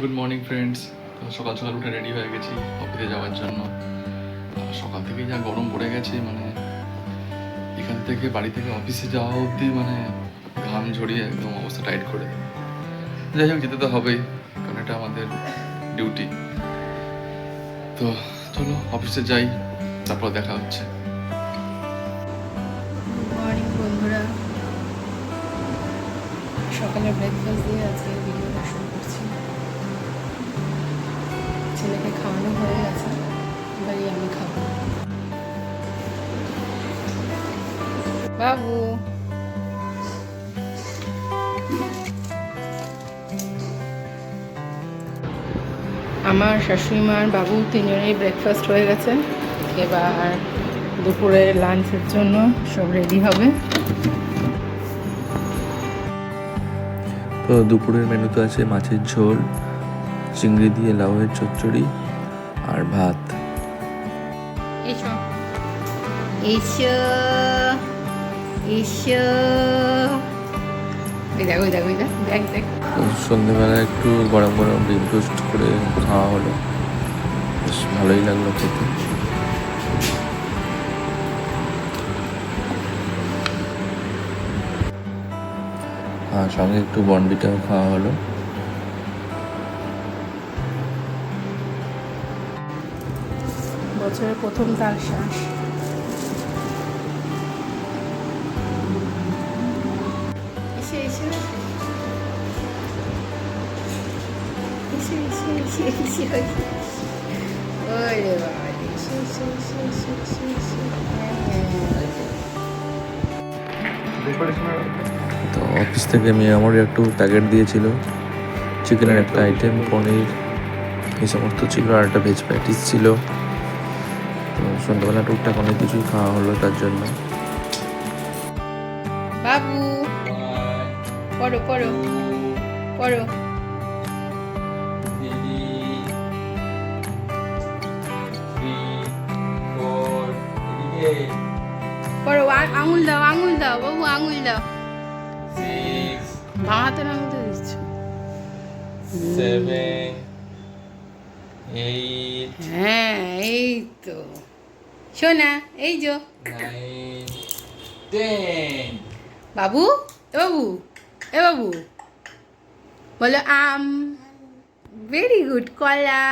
Good morning friends. তো সকাল সকাল উঠে রেডি হয়ে গেছি অফিসে যাওয়ার জন্য। সকাল থেকেই যা গরম পড়ে গেছে, মানে এখান থেকে বাড়ি থেকে অফিসে যাওয়া অবধি মানে ঘাম ঝরিয়ে একদম অবস্থা টাইট করে দেবে। যাই হোক, যেতে তো হবেই, কারণ এটা আমাদের ডিউটি। তো চলো অফিসে যাই, তারপর দেখা হচ্ছে। মর্নিং বন্ধুরা, সকালে ব্রেকফাস্ট দিয়ে আজকে ভিডিওটা শুরু করছি। ছেলেকে খাওয়ানো হয়ে গেছে, এবারে আমি খাবো। বাবু, আমার শাশুড়ি মার বাবু তিনজনেরই ব্রেকফাস্ট হয়ে গেছে। এবার দুপুরের লাঞ্চের জন্য সব রেডি হবে। তো দুপুরের মেনুতে আছে মাছের ঝোল, চিংড়ি দিয়ে লাউয়ের চচ্চড়ি আর ভাত। এসো এসো এসো, দেখ দেখ দেখ। তো সন্ধ্যেবেলা একটু গরম গরম ডিম টোস্ট করে খাওয়া হলো, বেশ ভালোই লাগলো খেতে। আর সঙ্গে একটু বনবিটাও খাওয়া হলো। বছরের প্রথম তাল শ্বাস। এসে এসে এসে এসে এসে এসে এসে, ওরে বাবা, এসে এসে এসে এসে এসে এসে। তো অফিস থেকে মেয়ে আমারও একটু প্যাকেট দিয়েছিল, চিকেনের একটা আইটেম, পনির, এই সমস্ত ছিল, আর একটা ভেজ প্যাটিস ছিল। তো সন্ধ্যাবেলা টুকটাক অনেক কিছুই খাওয়া হলো তার জন্য। বাবু, পড়ো পড়ো পড়ো। পড়ো, আঙুল দাও বাবু, আঙুল দাও। বাঁ হাতের আঙুল তো দিচ্ছ। 7, 8, হ্যাঁ, এই তো শোনা, এই যো 9, 10। বাবু, এ বাবু বলো আম। ভেরি গুড, কলা।